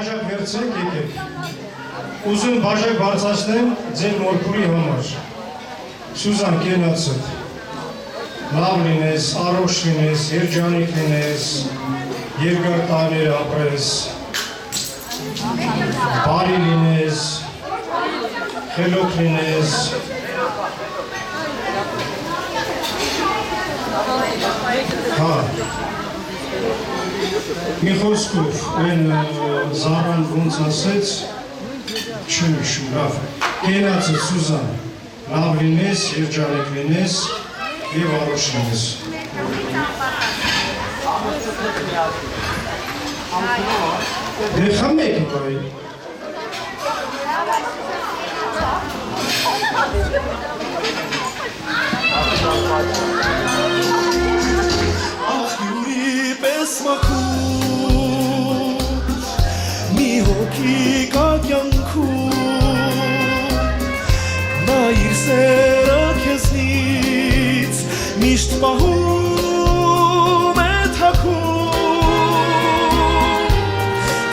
բաժակ վերցեք եկեք։ Ուզում բաժակ բարձրացնեմ ձեր մորքուրի համար։ Սուզան կենացդ։ Լավ լինես, առողջ լինես, երջանիկ լինես, երկար տարիներ ապրես, բարի լինես, խելոք լինես։ Հա։ Մի խոսքով, այն Զարան ոնց ասեց, չնշում, լավ։ Կենացը Սուզան, լավ լինես, երջանիկ լինես և առողջ լինես։ Դե խմեք վայ։ Աղյուրի պես մաքուր, մի հոգի կա կյանքում, նա իր սերը քեզնից միշտ պահում է թաքուն,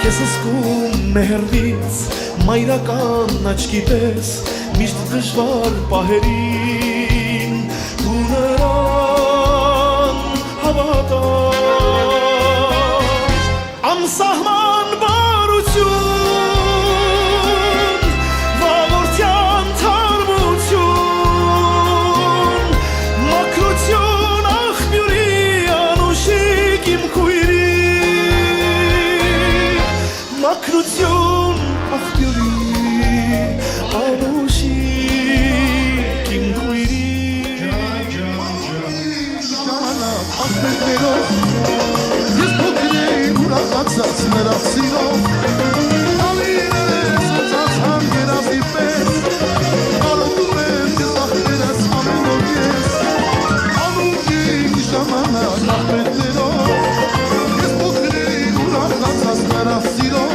քեզ զգում է հեռվից մայրական աչքի պես, միշտ դժվար պահերին դու նրան հավատա ամսահման բարություն վաղորդյան թարմություն մաքրություն աղբյուրի անուշիկ իմ քույրի մաքրություն աղբյուրի անուշիկ իմ քույրի Ես փոքր էի ուրախացած նրա սիրով Ալիներս ոցած հանգերազի պես Կարոտում եմ ես աղբերս ամենով ես Անունքին ժամանակ աղբետներով Ես փոքր էի ուրախացած նրա սիրով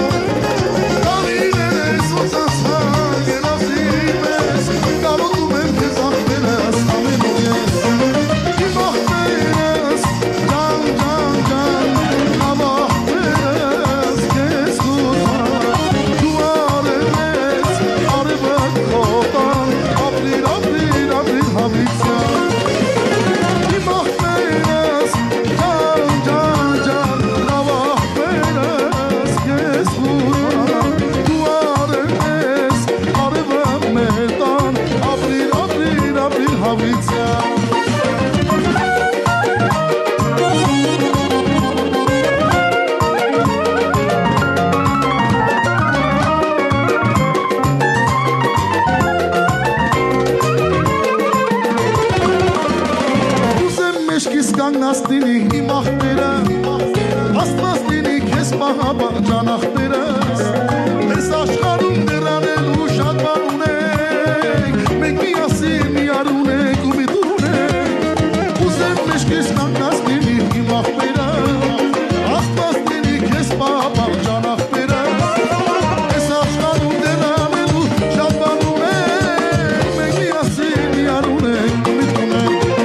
Ալիներս ոցած հանգերազի պես Կարոտում եմ ես աղբերս ամենով ես Իմ աղբերս Կանգնաստինի իմ աղբերը, աստվածնինի քեզ պահաբար ջան աղբերս, ես աշխարհում դրանելու շատ բան ունենք, մենք միասին միար ունենք ու մի դուր ունենք, ուզեմ մեջքիս կանգնաստինի իմ աղբերը, աստվածնինի քեզ պահաբար ջան աղբերս, ես աշխարհում դրանելու շատ բան ունենք, մենք միասին միար ունենք ու մի դուր ունենք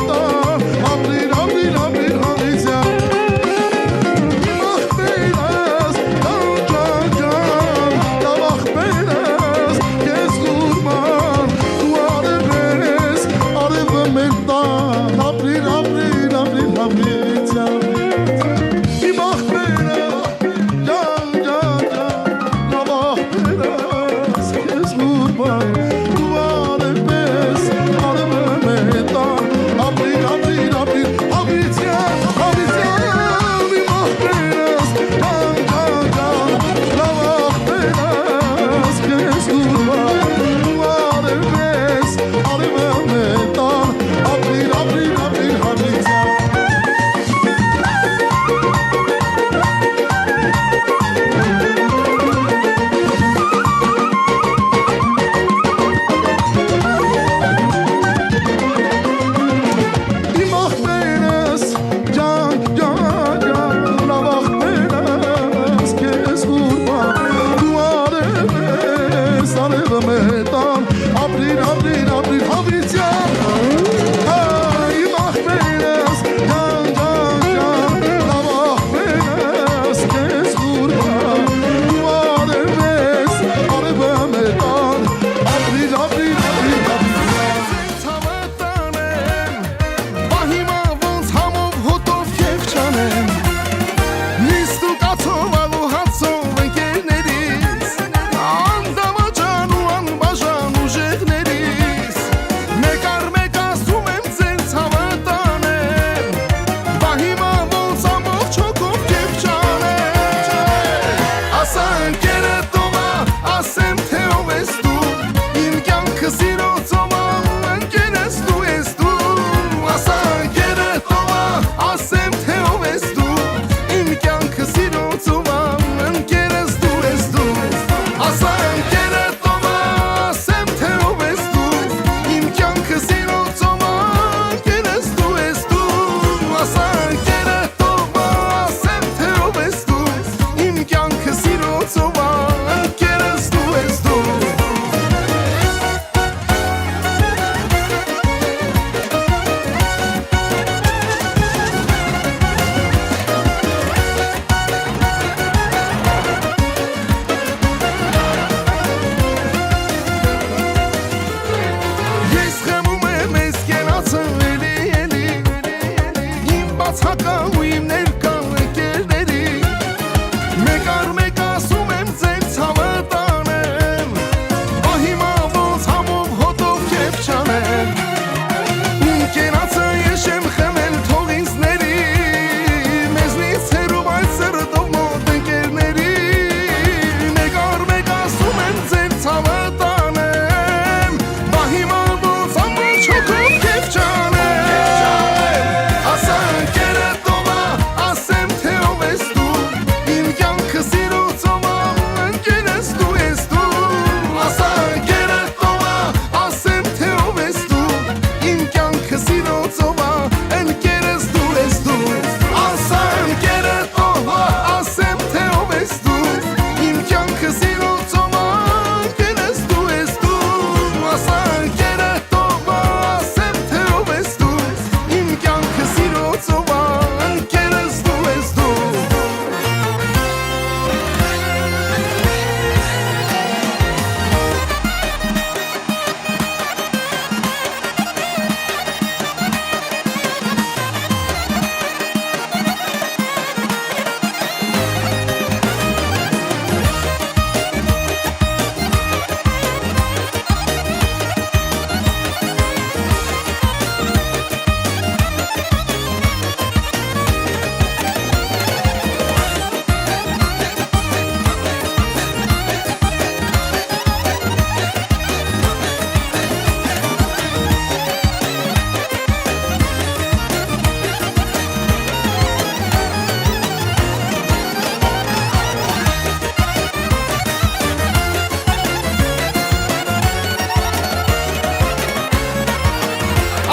Yes, կերետովա ասեմ թե ով ես դու իմ կյանքը սիրո ծովա ընկեր ես դու ես դու ասա կերետովա ասեմ թե ով ես դու իմ կյանքը սիրո ծովա ընկեր ես դու ես դու ասա կերետովա ասեմ թե ով ես դու իմ կյանքը սիրո ծովա ընկեր ես դու ես դու ասա կերետովա ասեմ թե ով ես դու իմ կյանքը սիրո ծովա ընկեր ես դու ես դու Ես խմում եմ ես կենացը էլի էլի իմ բացակա ու իմ ներկա ընկերների մեկ առ մեկ ասում եմ ձեր ցավը տանեմ բա հիմա ոնց համով հոտով կեփ չանեմ իմ կենացը ես եմ խմել թող ինձ ների մեզնից հեռու բայց սրտով մոտ ընկերների մեկ առ մեկ ասում եմ ձեր ցավը տանեմ բա հիմա ոնց ամբողջ հոգով կեփ չանեմ ասա կերետովա ասեմ թե ով ես դու իմ կյանքը սիրո ծովա ընկեր ես դու ես դու ասա կերետովա ասեմ թե ով ես դու իմ կյանքը սիրո ծովա ընկեր ես դու ես դու ասա կերետովա ասեմ թե ով ես դու իմ կյանքը սիրո ծովա ընկեր ես դու ես դու ասա կերետովա ասեմ թե ով ես դու իմ կյանքը սիրո ծովա ընկեր ես դու ես դու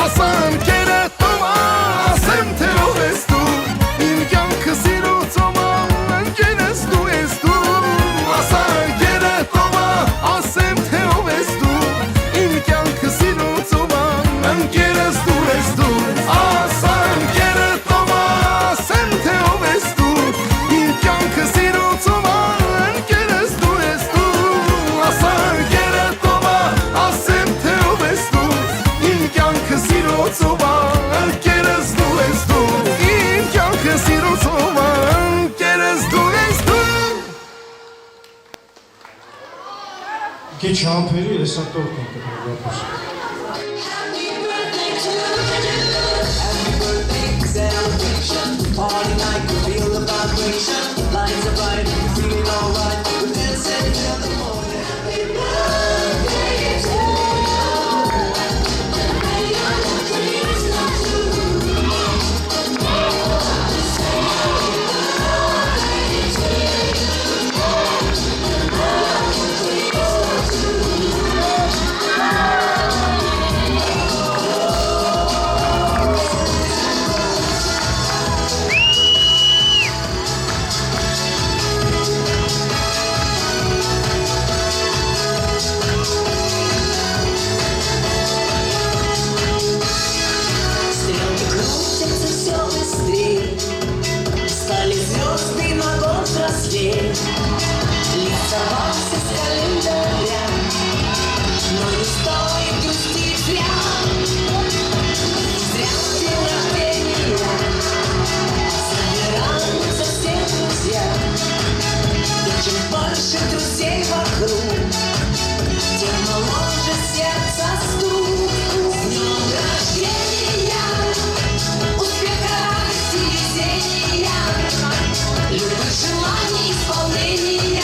ասան կերետովա ասեմ թե ով ես դու իմ կյանքը սիրո ծովա ընկեր ես դու ես դու ասա կերետովա ասեմ թե ով ես դու իմ կյանքը սիրո ծովա ընկեր ես դու ես դու ասան կերետովա ասեմ թե ով ես դու իմ կյանքը սիրո ծովա ընկեր ես դու ես դու ասա կերետովա ասեմ թե ով ես դու իմ կյանքը սիրո ծովա ընկեր ես դու ես դու իմ կյանքը սիրո ծովա ընկեր ես դու ես դու Քիչ համբերի հեսա տոր կընտրել Happy birthday to you. Happy birthday celebration. Party night, we feel the vibration. Lights are bright, we feeling alright. We're dancing till the morning. Happy birthday to you. May your dreams come true. Стрелки крутятся все быстрее, стали звезды на год взрослее. Лица вас из календаря, но не стоит грустить зря. Зря день рождения собираются все друзья. И чем больше друзей вокруг, тем моложе сердце стук. С днем рождения, успеха, радости, везения, любых желаний, исполнения.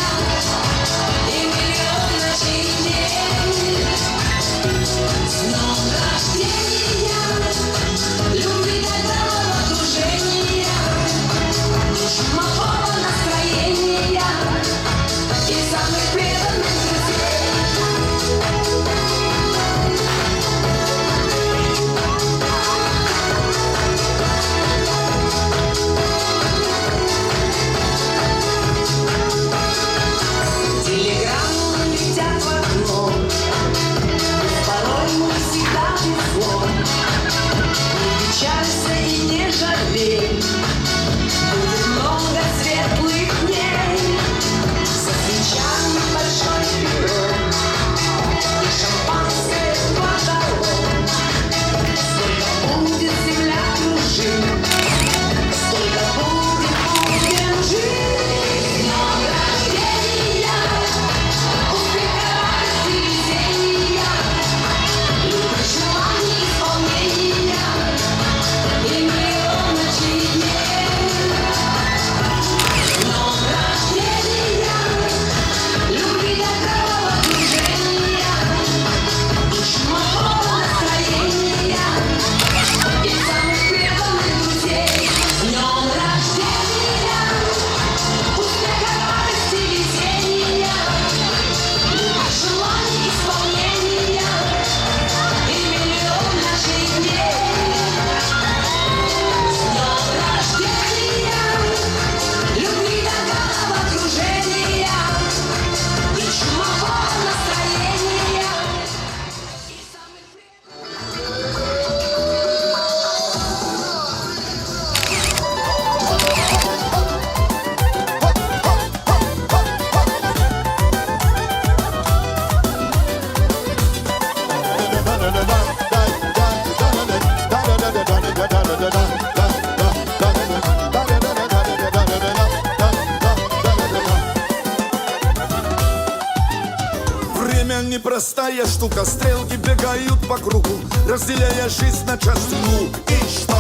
непростая штука. Стрелки бегают по кругу, разделяя жизнь на части. Ну и что?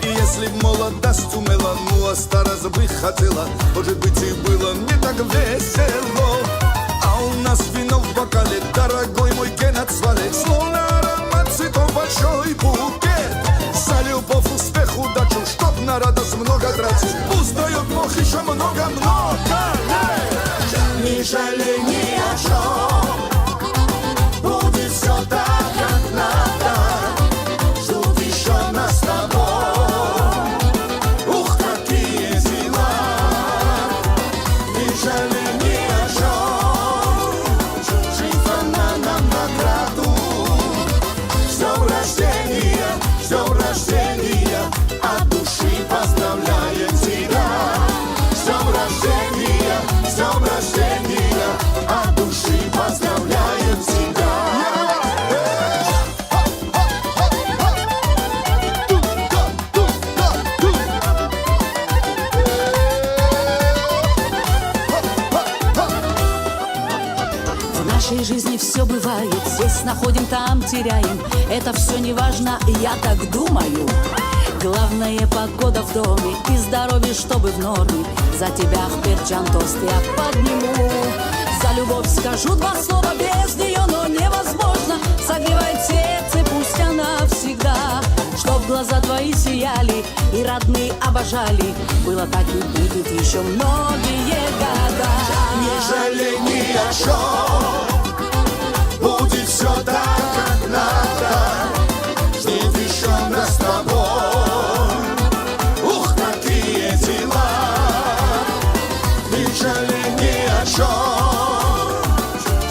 И если б молодость умела, ну а старость бы хотела, может быть и было не так весело. А у нас вино в бокале, дорогой мой Геннадий Свалек, словно аромат цветов большой букет. За любовь, успех, удачу, чтоб на радость много тратить. Пусть дает Бог еще много-много лет. Не жалей ни о чем, будет все так, как надо. Ждут еще нас с тобой. Ух, какие дела. Не жалей ни о чем, жизнь она нам награду. С днем рождения, от души поздравляем тебя. С днем рождения, от души поздравляем тебя. В нашей жизни все бывает, здесь находим, там теряем. Это все не важно, я так думаю. Главное погода в доме и здоровье, чтобы в норме. За тебя перчан тост я подниму. За любовь скажу два слова, без нее, но невозможно. Согревает сердце, пусть она всегда. Чтоб глаза твои сияли и родные обожали. Было так и будет еще многие года. Не жалей ни о чем, будет все так, как надо. Ждет еще нас с тобой. Ух, какие дела. Не жалей ни о чем,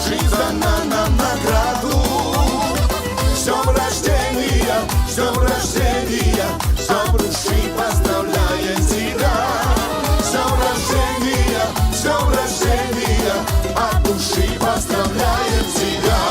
жизнь дана нам награду. С днем рождения, с днем души поздравляем тебя. С днем рождения, от души поздравляем тебя.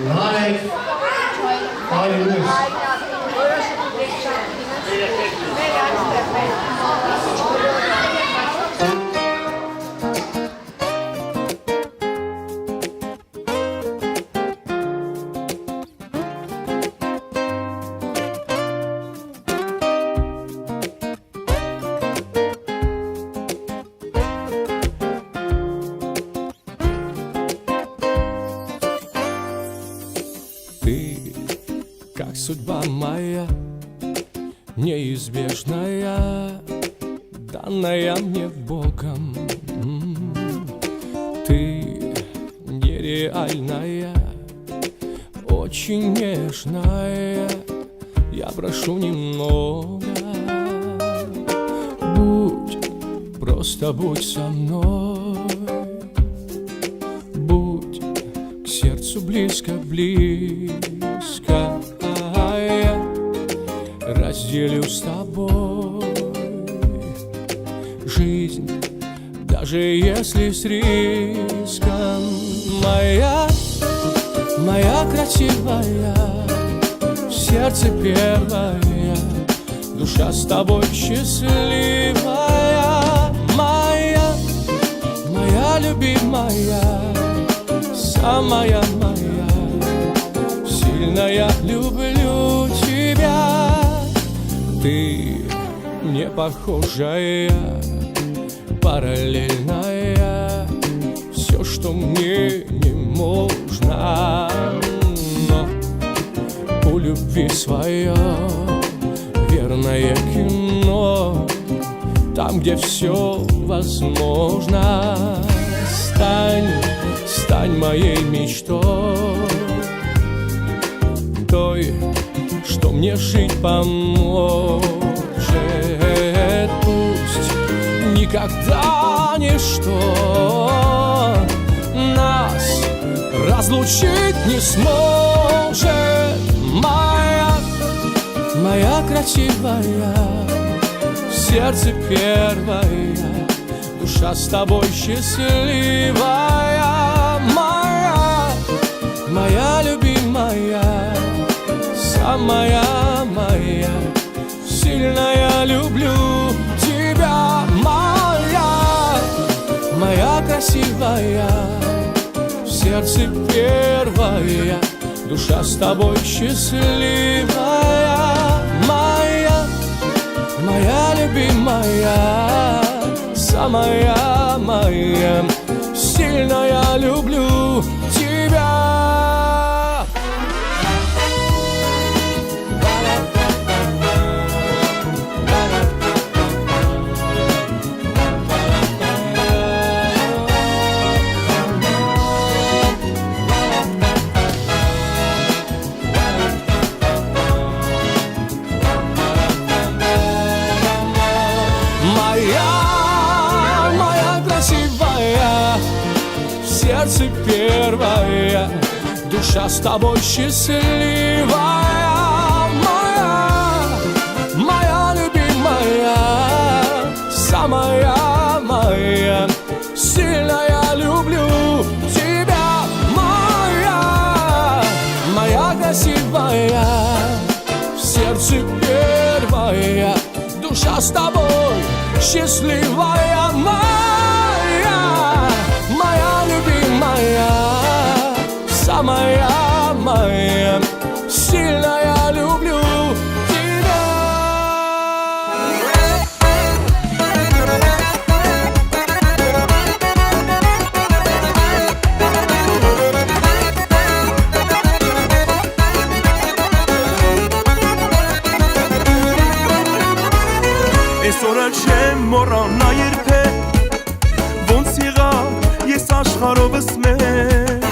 Narek, այլուս։ Как судьба моя, неизбежная, данная мне Богом. Ты нереальная, очень нежная. Я прошу немного, просто будь со мной. Будь к сердцу близко. Разделю с тобой жизнь, даже если с риском. Моя красивая, в сердце первая, душа с тобой счастливая. Моя любимая, самая моя, сильная, люблю тебя. Ты не похожая, параллельная, все, что мне не можно. Но у любви свое верное кино, там, где все возможно. Стань моей мечтой, той, что мне жить поможет. Пусть никогда ничто нас разлучить не сможет. Моя красивая, в сердце первая, душа с тобой счастливая. Моя любимая, самая моя, сильная, люблю тебя. Моя красивая, в сердце первая, душа с тобой счастливая. Моя любимая, самая моя, сильная, люблю тебя. Моя красивая, в сердце первая, душа с тобой счастливая. Моя любимая, самая моя, сильная, люблю тебя. Моя красивая, в сердце первая, душа с тобой счастливая. Моя любимая, самая моя, сильная, люблю тебя. Այսօրը չեմ մոռանա երբեք ոնց եղավ ես աշխարհովս մեկ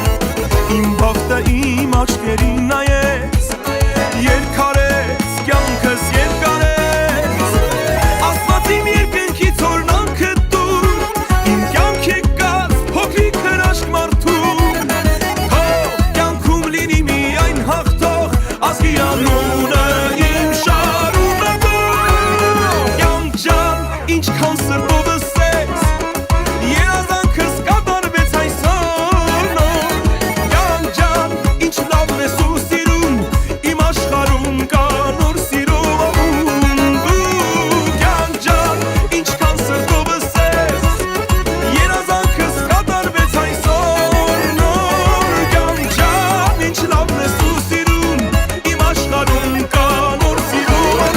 իմ բախտը իմ աչքերին նայեց երկարեց կյանքս երկարեց ասված իմ երկնքից օրնանքը դու իմ կյանք եկած փոքրիկ հրաշք մարդու քո կյանքում լինի միայն հաղթող ազգի անունը իմ շարունակող ինչքան սրտովս ես երազանքս կատարվեց այսօր Յան ջան, ինչ լավն ես ու սիրուն իմ աշխարհում կա նոր սիրուն Յան ջան, ինչքան սրտովս ես երազանքս կատարվեց այսօր Յան ջան, ինչ լավն ես ու սիրուն իմ աշխարհում կա նոր սիրուն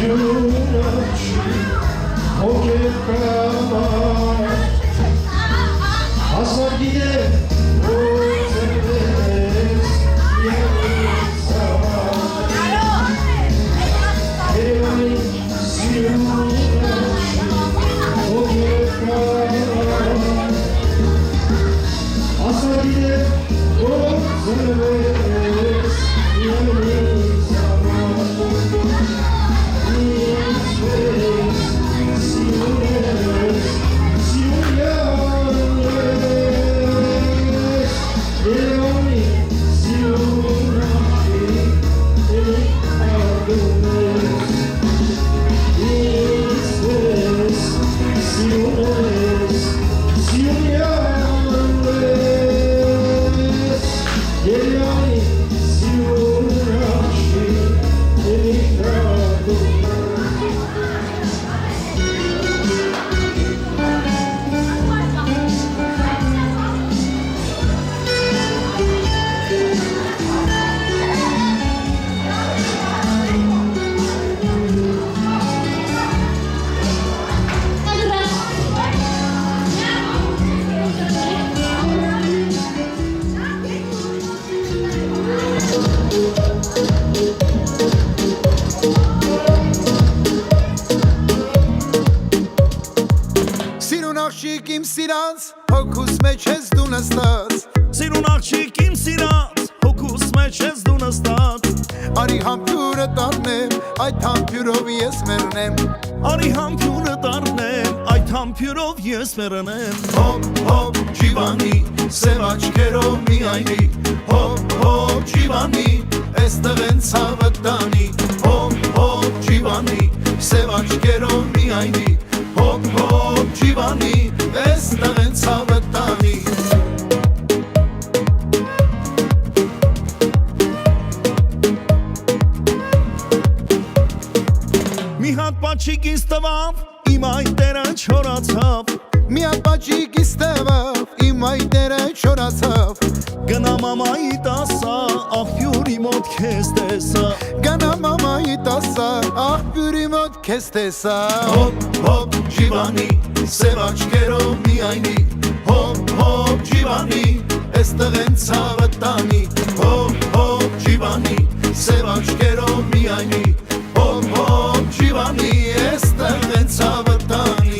Սիրունաչի հոգև կամար Ասար գիտե որ ծրվես յանից համար Երևանի սիրունաչի հոգև կամար Ասար գիտե որ ծրվես յանից Իմ սիրած, հոգուս մեջ ես դու նստած Սիրուն աղջիկ իմ սիրած, հոգուս մեջ ես դու նստած Արի համբյուրը տառնեմ, այդ համբյուրով ես մեռնեմ Արի համբյուրը տառնեմ, այդ համբյուրով ես մեռնեմ Հոպ, հոպ, ջիվանի, սև աչքերով միայնի Հոպ, հոպ, ջիվանի, էստեղ են ցավը տանի Հոպ, հոպ, ջիվանի, սև աչքերով միայնի Հոպ, հոպ, ջիվանի, էստեղ են ցավը տանի Մի հատ պաչիկ ինձ տվավ, իմ այտերը չորացավ Մի հատ պաչիկ ինձ տվավ, իմ այտերը չորացավ Գնա մամայի տասա, աղբյուրի մոտ քեզ տեսա Գնա մամայի տասա, աղբյուրի մոտ քեզ տեսա Հոպ, հոպ, ջիվանի, սև աչքերով միայնի Հոպ, հոպ, ջիվանի, էստեղ են ցավը տանի Հոպ, հոպ, ջիվանի, սև աչքերով միայնի Հոպ, հոպ, ջիվանի, էստեղ են ցավը տանի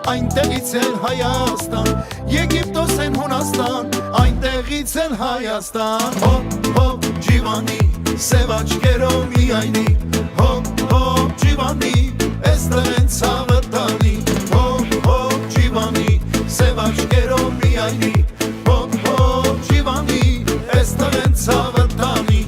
Այնտեղից էլ Հայաստան Եգիպտոս են Հունաստան Այնտեղից էլ Հայաստան Հոպ, հոպ, ջիվանի Սև աչքերով միայնի Հոպ, հոպ, ջիվանի Էստեղ են ցավը տանի Հոպ, հոպ, ջիվանի Սև աչքերով միայնի Հոպ, հոպ, ջիվանի Էստեղ են ցավը տանի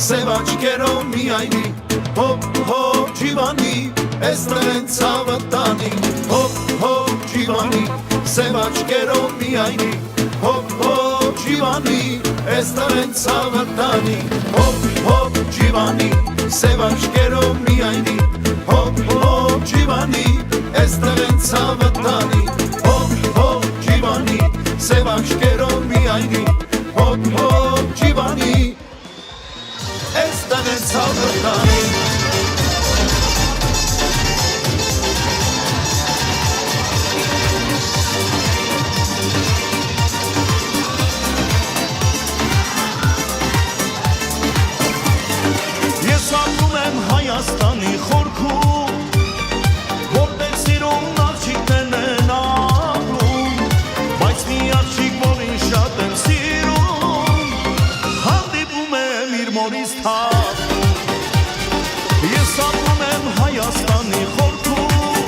Սև աչքերով միայնի Հոպ, հոպ, ջիվանի Էստեղ են ցավը տանի Հոպ, հոպ, ջիվանի Սև աչքերով միայնի Հոպ, հոպ, ջիվանի Էստեղ են ցավը տանի Հոպ, հոպ, ջիվանի Սև աչքերով միայնի Հոպ, հոպ, ջիվանի Էստեղ են ցավը տանի Հոպ, հոպ, ջիվանի Սև աչքերով միայնի Հոպ, հոպ, ջիվանի Էստեղ են ցավը տանի Ես ապրում եմ Հայաստանի խորքում որտեղ սիրուն աղջիկներն են ապրում բայց մի աղջիկ որին շատ եմ սիրում հանդիպում եմ իր մորից թափում ես ապրում եմ Հայաստանի խորքում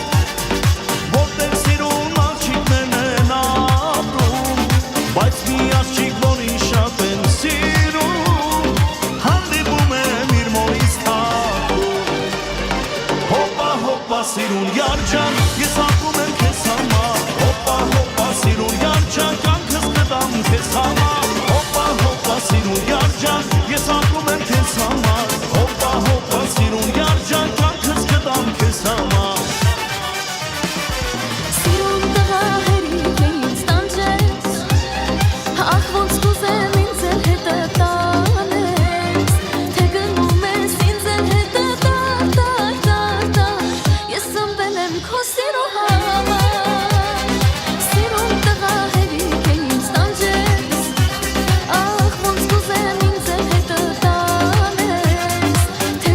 որտեղ սիրուն աղջիկներն են ապրում բայց մի աղջիկ որին շատ եմ սիրում հանդիպում եմ իր մորից թափում հոպա հոպա սիրուն յարջան ես ապրում եմ քեզ համար հոպա հոպա սիրուն յարջան կյանքս կտամ քեզ համար հոպա հոպա սիրուն յարջան ես ապրում եմ քեզ համար հոպա հոպա սիրուն յարջան կյանքս կտամ քեզ համար Սիրուն տղա հերիք է ինձ տանջես Ախ ոնց կուզեմ ինձ էլ հետը տանես Թե գնում ես ինձ էլ հետը տար Ես ըմբել եմ քո սիրո համար Սիրուն տղա հերիք է ինձ տանջես Ախ ոնց կուզեմ ինձ էլ հետը տանես Թե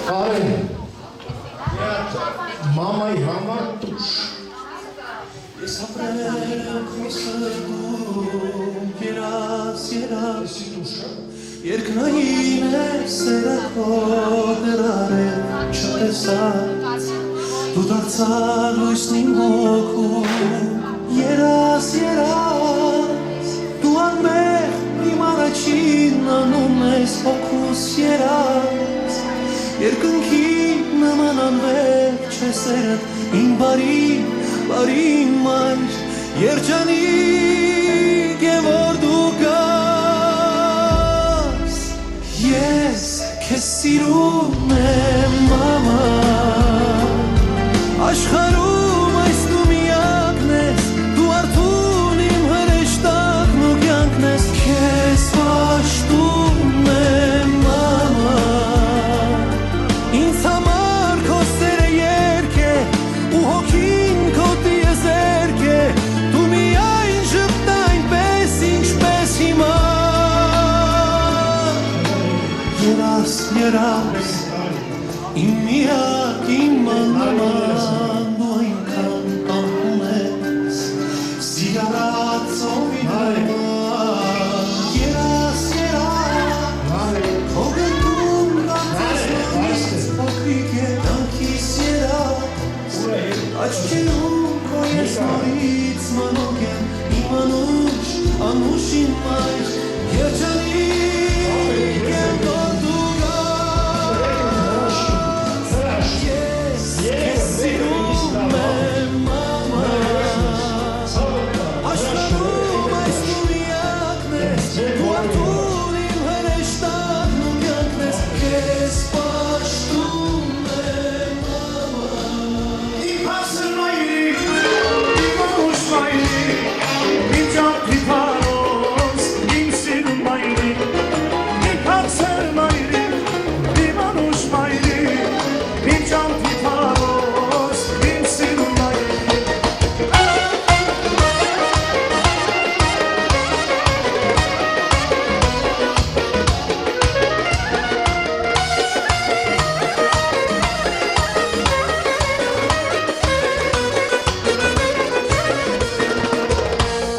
Արեն, մամայի համար տուշ։ Ես ապրել քո սրտում, երաս երկնային է սերը քո դրարել չտեսած, դու դարձար լույսն իմ հոգում, երաս, դու անմեղ իմ առաջին անում ես հոգուս երաս, երկնքի նման անվերջ է սերդ իմ բարի մայր, երջանիկ է որ դու գաս, ես քեզ սիրում եմ մամա, աշխարհում այս դու միակն ես, դու արթուն իմ հրեշտակն ու կյանքն ես, քեզ պաշտում եմ մամա, ինձ համար քո սերը երգ է, ու հոգին քո տիեզերք է, դու միայն ժպտա այնպես ինչպես հիմա, երաս, իմ միակ, իմ մանման, դու այնքան կանքում ես, սիրարածով իմ հայման, երաս, քո գնդում կանցնից փոքրիկ է տանքիս երաս, աչքերում քո երկնորից մանոք են, իմ անուշ իմ մայր, երջանիկ եմ որ դու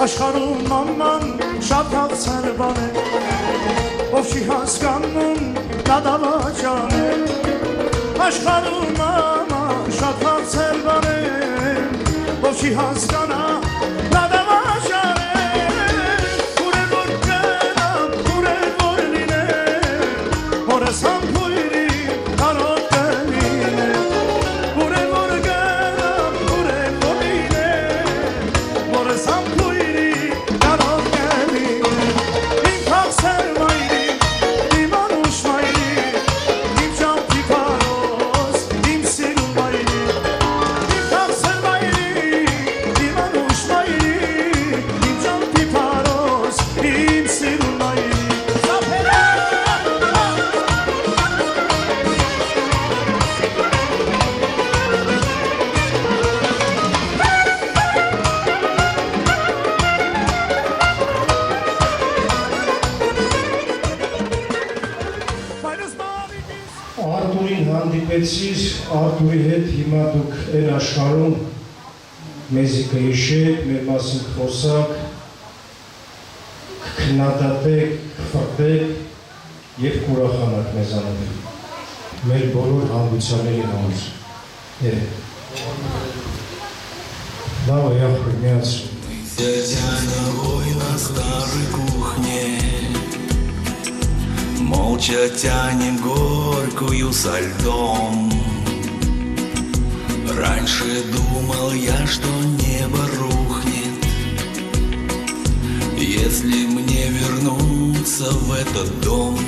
աշխարհում մաման շատ հացար բան է, ով չի հասկանում նա դավաճան է, աշխարհում մաման շատ հացար բան է, ով չի հասկանա նա դավաճան է, ուր է որ գնամ, ուր է որ լինեմ, հորս համբույրի կարող կլինեմ, ուր է որ գնամ, ուր է որ լինեմ, հորս համբույրի հանդիպեցիր Արտուրի հետ, հիմա դուք են աշխարհում մեզի կհիշեք, մեր մասին կխոսակ, կքննադատեք, կֆրտեք և կուրախանաք մեզանով։ Մեր բոլոր հանդիպությունների համար։ Լավ է, ախր, միացրու։ Сидя ногой на старой кухне, молча тянем горькую со льдом. Раньше думал я, что небо рухнет, если мне вернуться в этот дом.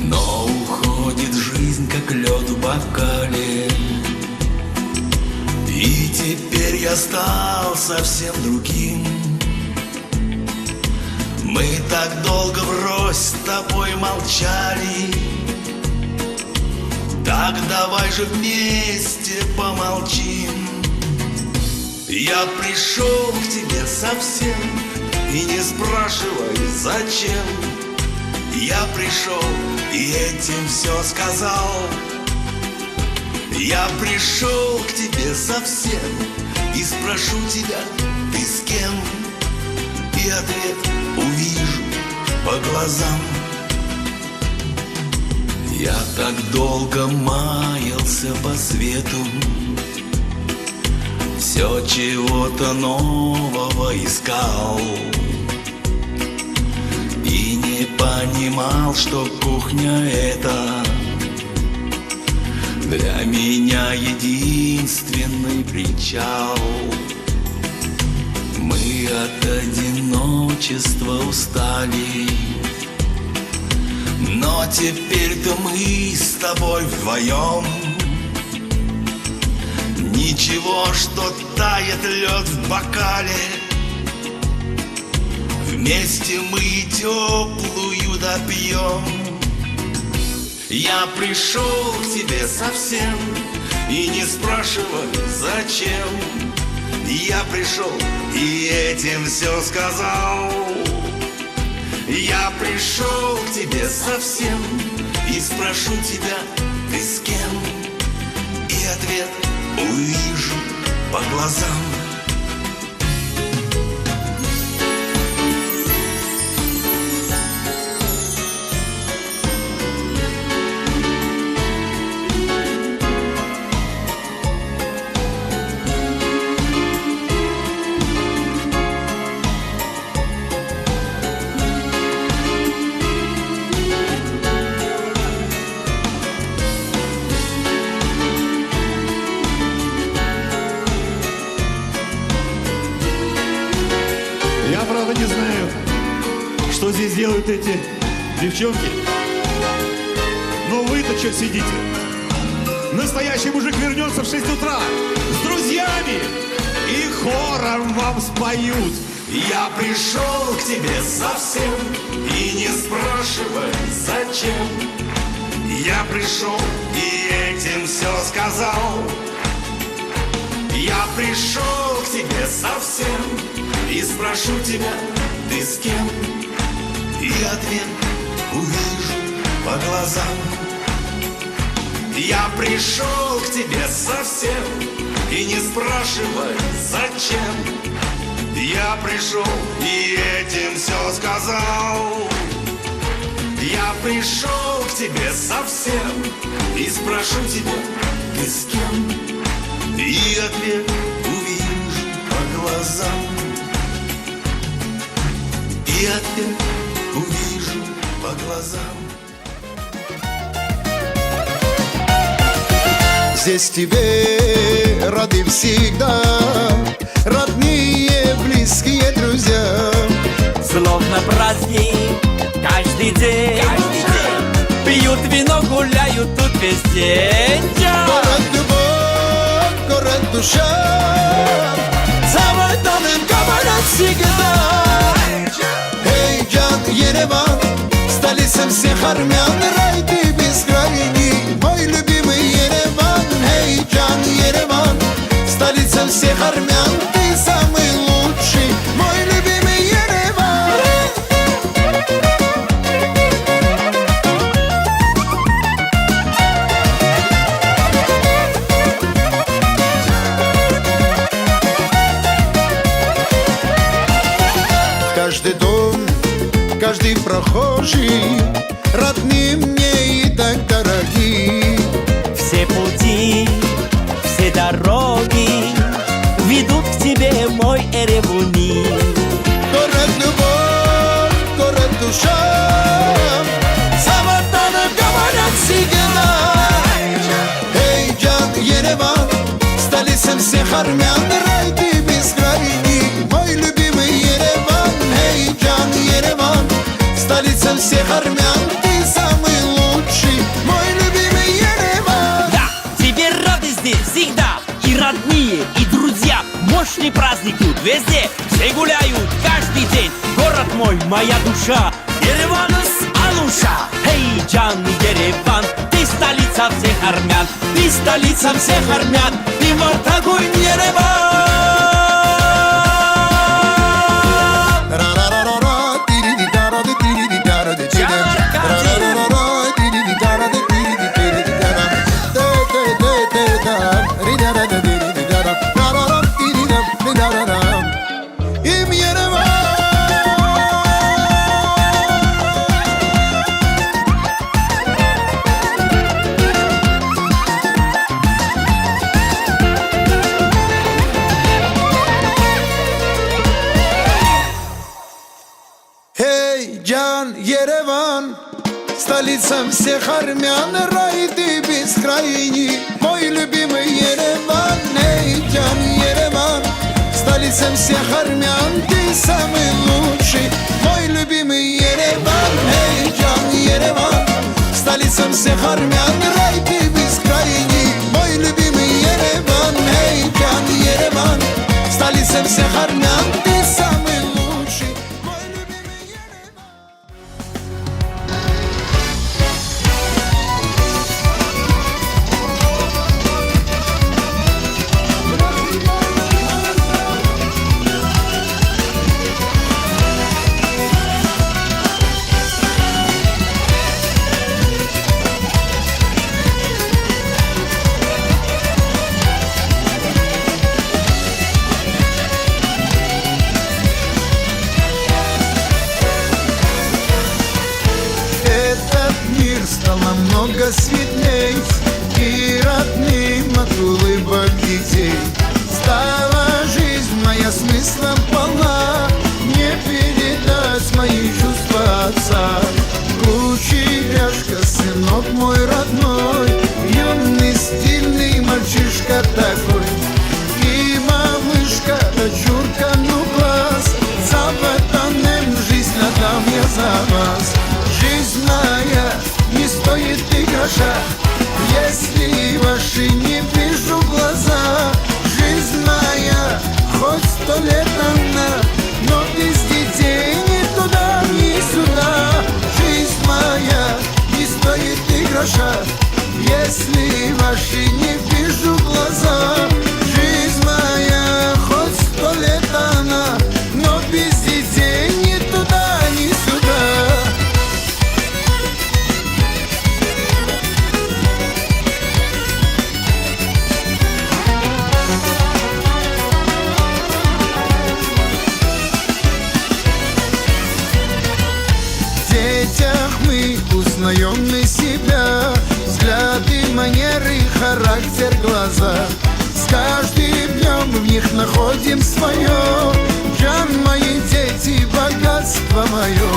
Но уходит жизнь, как лед в бокале, и теперь я стал совсем другим. Мы так долго врозь с тобой молчали. Так давай же вместе помолчим. Я пришел к тебе совсем и не спрашивай зачем. Я пришел и этим все сказал. Я пришел к тебе совсем и спрошу тебя, ты с кем? И ответ увижу по глазам. Я так долго маялся по свету, все чего-то нового искал и не понимал, что кухня эта для меня единственный причал. Мы от одиночества устали, но теперь-то мы с тобой вдвоем. Ничего, что тает лед в бокале, вместе мы теплую допьем. Я пришел к тебе совсем и не спрашивай зачем. Я пришел и этим все сказал. Я пришел к тебе совсем и спрошу тебя, ты с кем? И ответ увижу по глазам. Я, правда, не знаю, что здесь делают эти девчонки. Но вы-то что сидите? Настоящий мужик вернется в 6 утра с друзьями и хором вам споют. Я пришел к тебе совсем и не спрашивай зачем. Я пришел и этим все сказал. Я пришел к тебе совсем и спрошу тебя, ты с кем? И ответ увижу по глазам. Я пришел к тебе совсем и не спрашивай зачем. Я пришел и этим все сказал. Я пришел к тебе совсем и спрошу тебя, ты с кем? И ответ увижу по глазам. И ответ увижу по глазам. Здесь тебе рады всегда, родные, близкие друзья. Словно праздник каждый день, пьют вино, гуляют тут весь день. Город любовь, город душа, За Ватаном говорят всегда. эй, Джан, Ереван, столица всех армян, рай ты бескрайний, мой любимый Ереван. Эй, Джан, Ереван, столица всех армян, ты самый лучший, мой любимый Ереван. Каждый дом, каждый прохожий родные мне и так дороги. Все пути, все дороги ведут к тебе, мой Эребуни. Город любовь, город душа, За Ватаном говорят всегда. эй, Джан, Ереван, столица всех армян, рай ты бескрайний, мой любимый Ереван. Эй, Джан, Ереван, столица всех армян, ты самый лучший, мой любимый Ереван. Да, тебе рады здесь всегда, и родные, и друзья. Мощный праздник тут везде, все гуляют каждый день. город мой, моя душа, Ереван с Ануша. Эй, Джан, Ереван, ты столица всех армян, ты столица всех армян, ты Мартагуй, Ереван. Столица всех армян, рай ты бескрайний, мой любимый Ереван, эй, Джан, Ереван. Столица всех армян, ты самый лучший, мой любимый Ереван, эй, Джан, Ереван. Столица всех армян, рай ты бескрайний, мой любимый Ереван, эй, Джан, Ереван. Столица всех армян, ты самый лучший. Много светлей и родным от улыбок детей. Стала жизнь моя смыслом полна, не передать мои чувства отца. Кучеряшка, сынок мой родной, юный стильный мальчишка такой. И малышка, дочурка, ну глаз, за ватаnem жизнь отдам я за вас. Жизнь моя не стоит и гроша, если ваши не вижу глаза. Жизнь моя хоть 100 лет она, но без детей ни туда, ни сюда. Жизнь моя не стоит и гроша, если ваши не вижу глаза. Жизнь моя хоть 100 лет она, но без детей ни туда, ни сюда. Узнаем мы себя, взгляды, манеры, характер, глаза. С каждым днем в них находим свое. Джан, мои дети, богатство мое.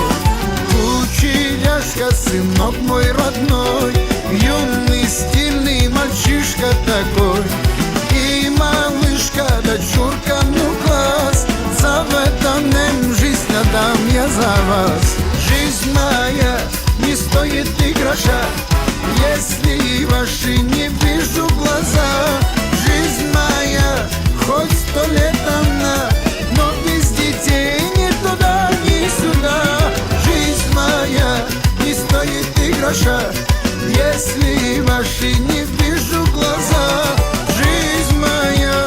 Кучеряшка, сынок мой родной, юный стильный мальчишка такой. И малышка, дочурка, ну класс, за ватаnem жизнь отдам я за вас. Жизнь моя не стоит и гроша, если ваши не вижу глаза. Жизнь моя хоть 100 лет она, но без детей ни туда, ни сюда. Жизнь моя не стоит и гроша, если ваши не вижу глаза. Жизнь моя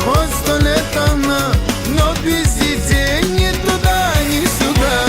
хоть 100 лет она, но без детей ни туда, ни сюда.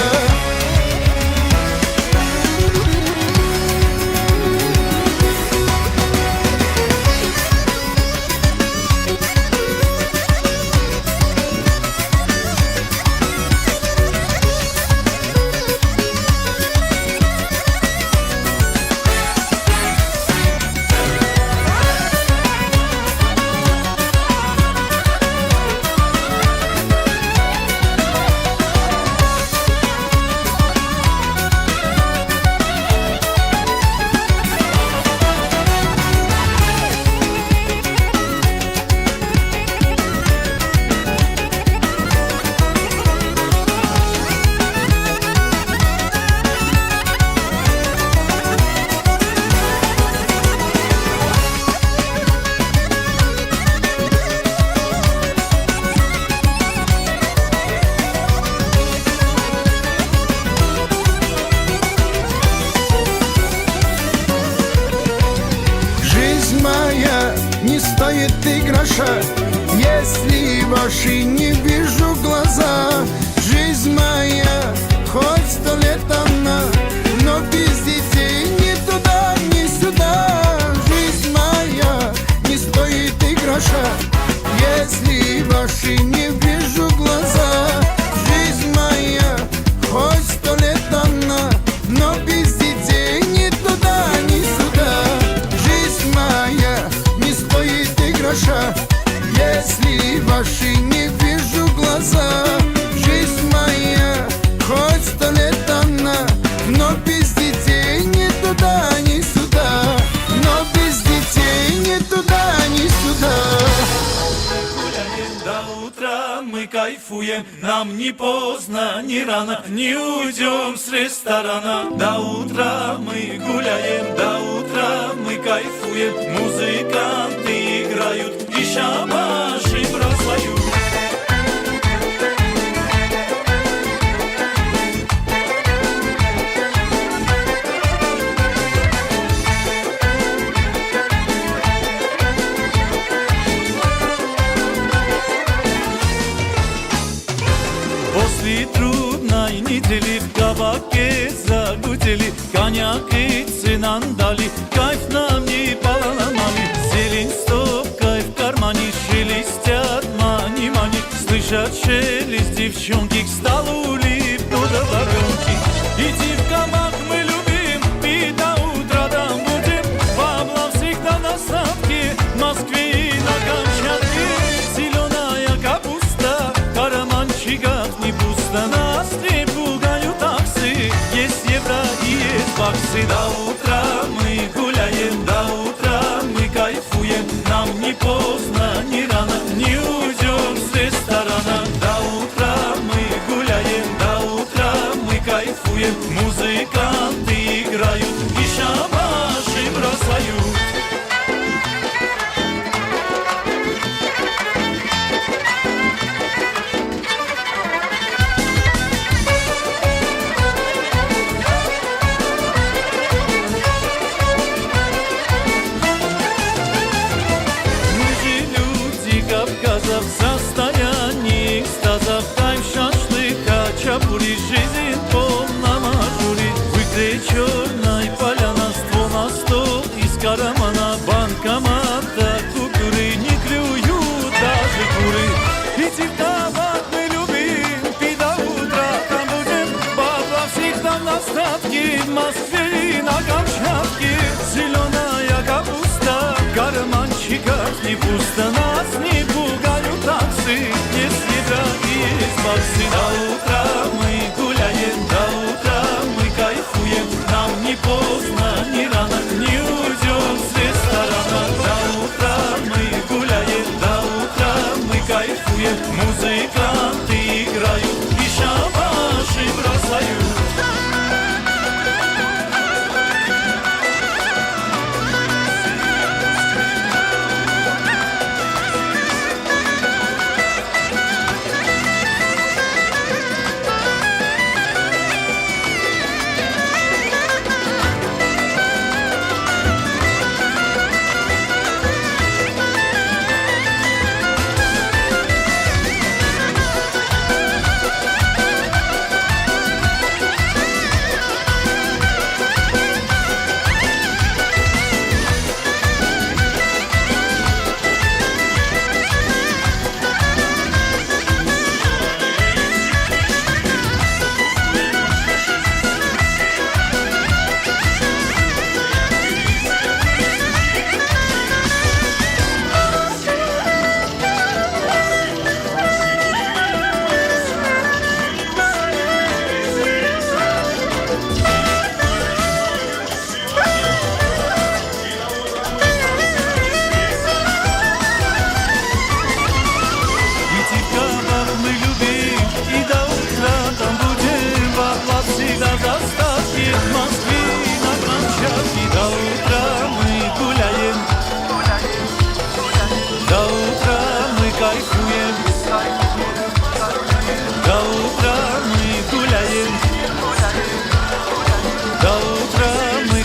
стоит и гроша, если ваши не вижу глаза. Жизнь моя, хоть 100 лет она, но без детей ни туда, ни сюда. Жизнь моя не стоит и гроша, если ваши не вижу глаза. Жизнь моя, хоть 100 лет она, но без детей ни туда, ни сюда. Жизнь моя не стоит и гроша, если ваши не вижу глаза. Жизнь моя, хоть 100 лет она, но без детей ни туда, ни сюда. Но без детей ни туда, ни сюда. До утра мы кайфуем, нам не поздно, не рано, не уйдем с ресторана. До утра мы гуляем, до утра мы кайфуем, музыканты играют и шабаши бросают. После трудной недели в кабаке загудели, коньяк и цинан дали, кайф нам не поломали. Зелень стопкой в кармане, шелестят мани-мани, слышат шелест девчонки, к столу липнут воронки. Идти в кабак мы любим, и до утра там будем. Павла всегда на ставке, в Москве и на Камчатке. Зеленая капуста, карманчиках не пусто. Нас не пугают таксы, есть евро и есть баксы. До утра мы гуляем, до утра мы кайфуем, нам не поздно, не рано, не уйдем с ресторана. До утра мы гуляем, до утра мы кайфуем, музыканты играют и шабаши бросают. В состоянии экстаза, кайф шашлыка, чапури, жизнь полна мажури. Выгрей черной поляна, ствол на стол из кармана банкомата, купюры не клюют даже куры. Идти в кабак мы любим, пить до утра там будем. Бабла всегда на статке, в Москве и на Камчатке. Зеленая капуста, в карманчиках не пусто. Нас не пугают таксы, есть евро и есть баксы. До утра мы гуляем, до утра мы кайфуем, нам не поздно, не рано, не уйдем с ресторана. До утра мы гуляем, до утра мы кайфуем, музыканты играют и шабаши бросают.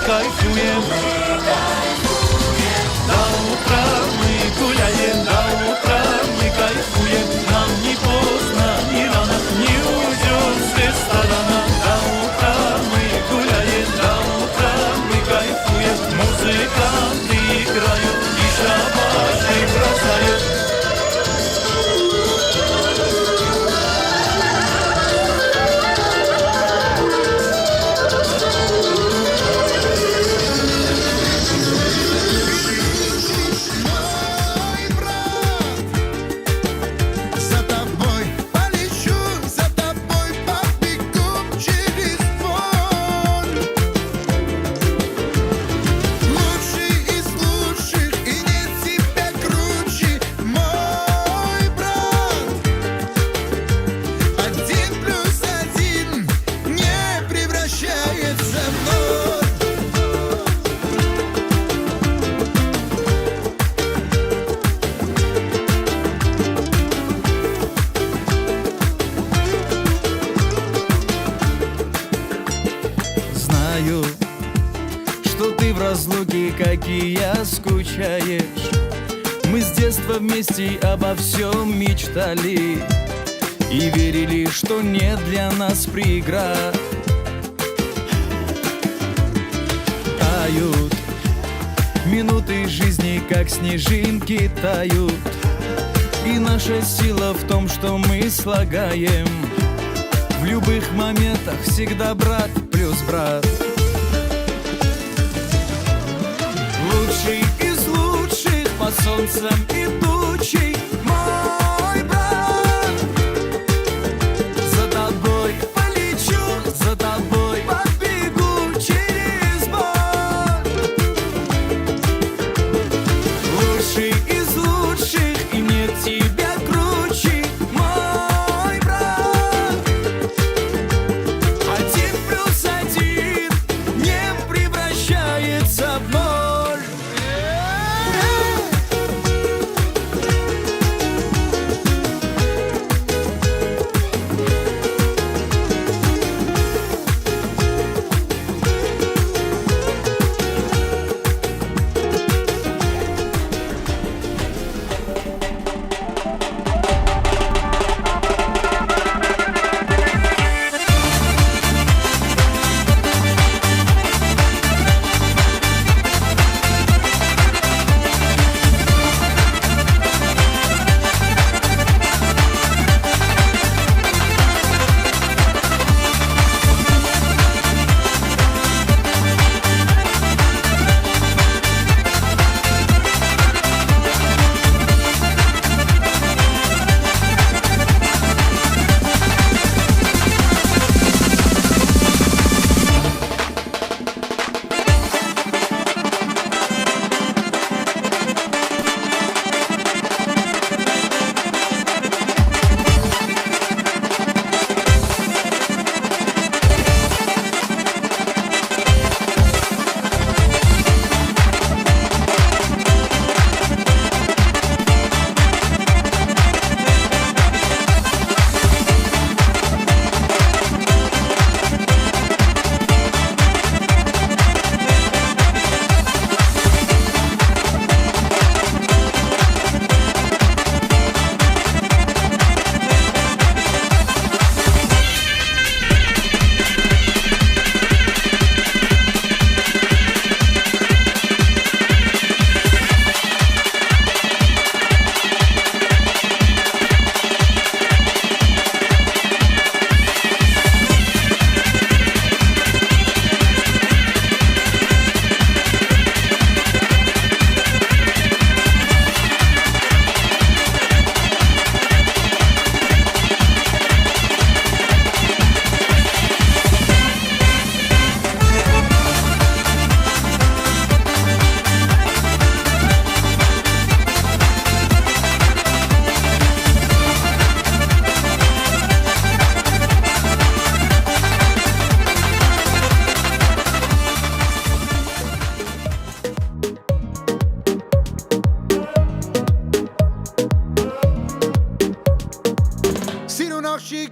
кайфуем. До утра мы гуляем. знаю, что ты в разлуке, как и я, скучаешь. Мы с детства вместе обо всем мечтали и верили, что нет для нас преград. Тают минуты жизни, как снежинки тают. И наша сила в том, что мы слагаем в любых моментах всегда брат плюс брат. Лучший из лучших под солнцем идущий мой брат. За тобой полечу, за тобой побегу через боль. Лучший из лучших, и нет тебя круче, мой брат. 1+1 не превращается в ноль.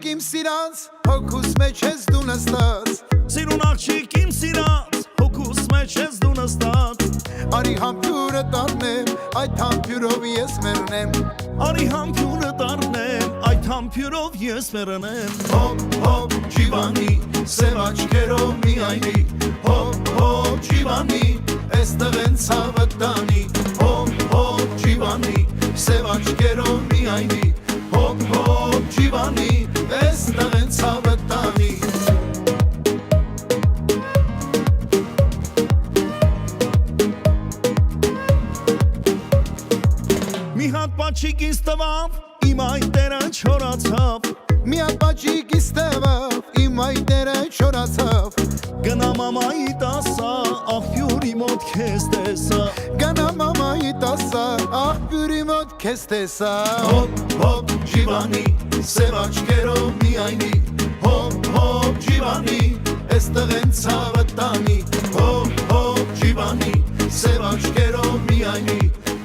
Իմ սիրած, հոգուս մեջ ես դու նստած Սիրուն աղջիկ իմ սիրած, հոգուս մեջ ես դու նստած Արի համբյուրը տառնեմ, այդ համբյուրով ես մեռնեմ Արի համբյուրը տառնեմ, այդ համբյուրով ես մեռնեմ Հոպ, հոպ, ջիվանի, սև աչքերով միայնի Հոպ, հոպ, ջիվանի, էստեղ են ցավը տանի Հոպ, հոպ, ջիվանի, սև աչքերով միայնի Հոպ, հոպ, ջիվանի, էստեղ են ցավը տանի Մի հատ պաչիկ ինձ տվավ, իմ այտերը չորացավ Մի հատ պաչիկ ինձ տվավ, իմ այտերը չորացավ Գնա մամայի տասա, աղբյուրի մոտ քեզ տեսա Գնա մամայի տասա, աղբյուրի մոտ քեզ տեսա Հոպ, հոպ, ջիվանի, սև աչքերով միայնի Հոպ, հոպ, ջիվանի, էստեղ են ցավը տանի Հոպ, հոպ, ջիվանի, սև աչքերով միայնի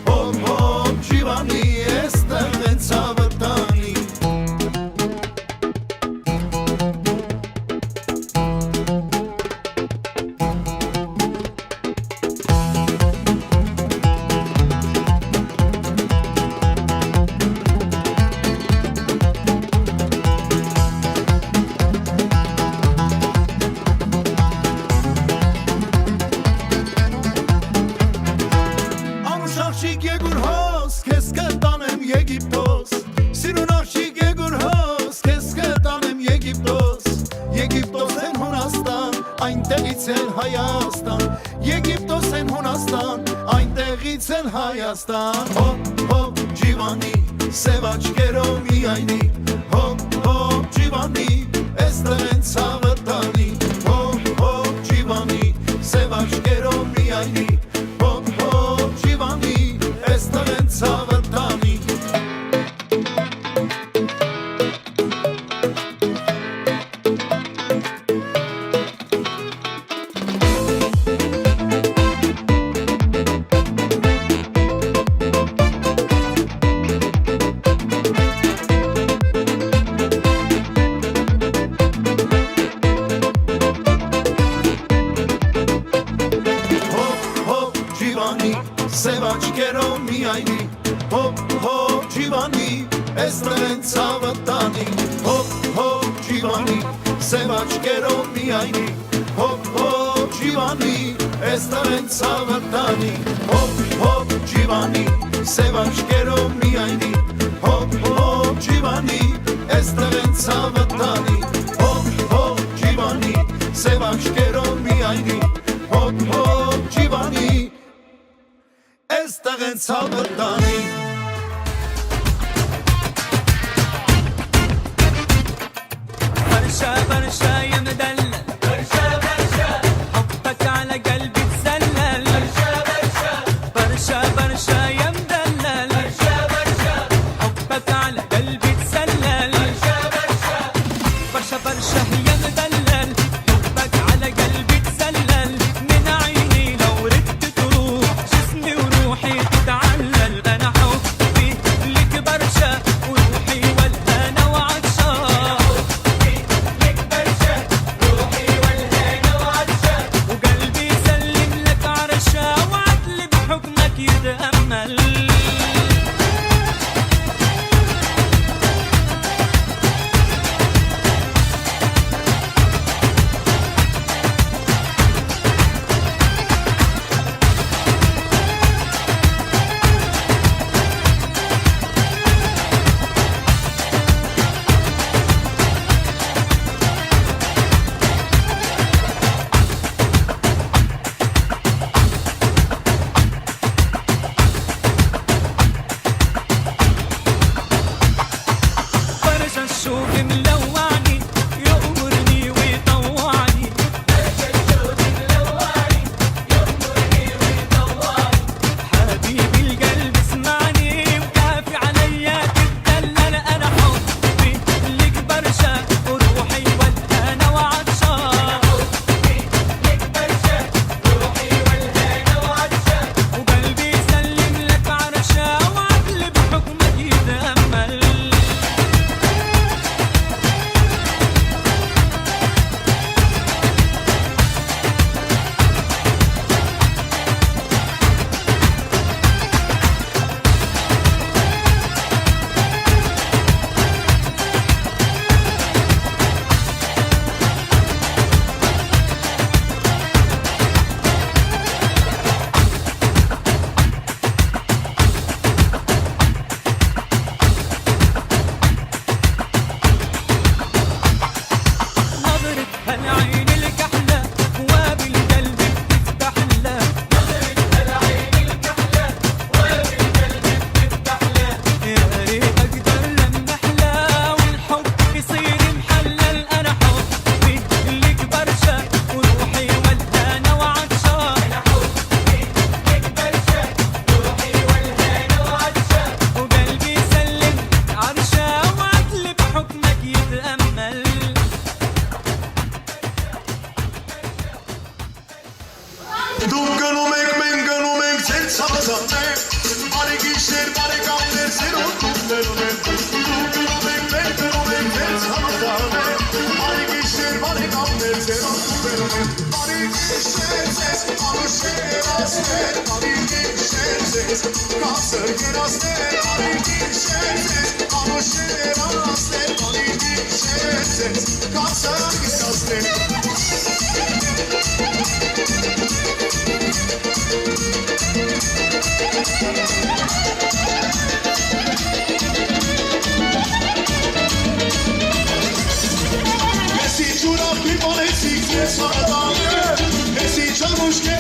Հոպ, հոպ, ջիվանի, էստեղ են ցավը տանի այնտեղից էլ Հայաստան, Եգիպտոս են Հունաստան, այնտեղից էլ Հայաստան, հոպ հոպ ջիվանի, սև աչքերով միայնի, հոպ հոպ ջիվանի, էստեղ են ցավը տանի, հոպ հոպ ջիվանի, սև աչքերով միայնի, հոպ հոպ ջիվանի, էստեղ են ցավը տանի. Սև աչքերով միայնի, հոպ հոպ ջիվանի, էստեղ են ցավը տանի, հոպ հոպ ջիվանի, սև աչքերով միայնի, հոպ հոպ ջիվանի, էստեղ են ցավը տանի, հոպ հոպ ջիվանի, սև աչքերով միայնի, հոպ հոպ ջիվանի, էստեղ են ցավը տանի, հոպ հոպ ջիվանի, սև աչքերով միայնի, հոպ հոպ ջիվանի, Esther in Salvatani. برشا برشا يا مدلل برشا برشا حبك على قلبي تسلل برشا برشا برشا برشا يا مدلل برشا برشا حبك على قلبي تسلل برشا برشا برشا برشا يا مدلل حبك على قلبي تسلل من عيني لو ردت تروح جسمي وروحي تتعلل انا حبي لك برشا وروحي والهنا وعطشان وقلبي يسلم لك عرشا وعدل بحكمك يتأمل برشا الشوق ملوعني يأمرني ويطوعني برشا الشوق ملوعني يأمرني ويطوعني حبيبي القلب اسمعني وكافي عليا تتدلل انا حبي لك برشا وروحي والهنا وعطشان حبي لك برشا روحي والهنا وعطشان وقلبي يسلم لك عرشا وعدل بحكمك يتأمل نظرة هالعين الكحلة وبالقلب بتفتح له نظرة هالعين الكحلة وبالقلب بتفتح له يا ريت أقدر لما أحلى والحب يصير محلل أنا حبي لك برشا وروحي والهنا وعطشان أنا حبي لك برشا روحي والهنا وعطشان وقلبي يسلم عرشا وعدل بحكمك يتأمل Դուկնում եք, մենք գնում ենք ձեր ցավազաններ, բարի գիշեր, բարի կամներ, ձեր օգուտներում ենք, դուկնում եք, մենք գնում ենք ձեր ցավազաններ, բարի գիշեր, բարի կամներ, ձեր օգուտներում ենք, բարի գիշեր ձեզ, անուշեր ասներ, բարի գիշեր ձեզ, կասր գերասներ, բարի գիշեր ձեզ, անուշեր ասներ, բարի գիշեր ձեզ, կասր գերասներ, Ես իջուրավ պիպանեցիք ես հարատաներ Մոշկե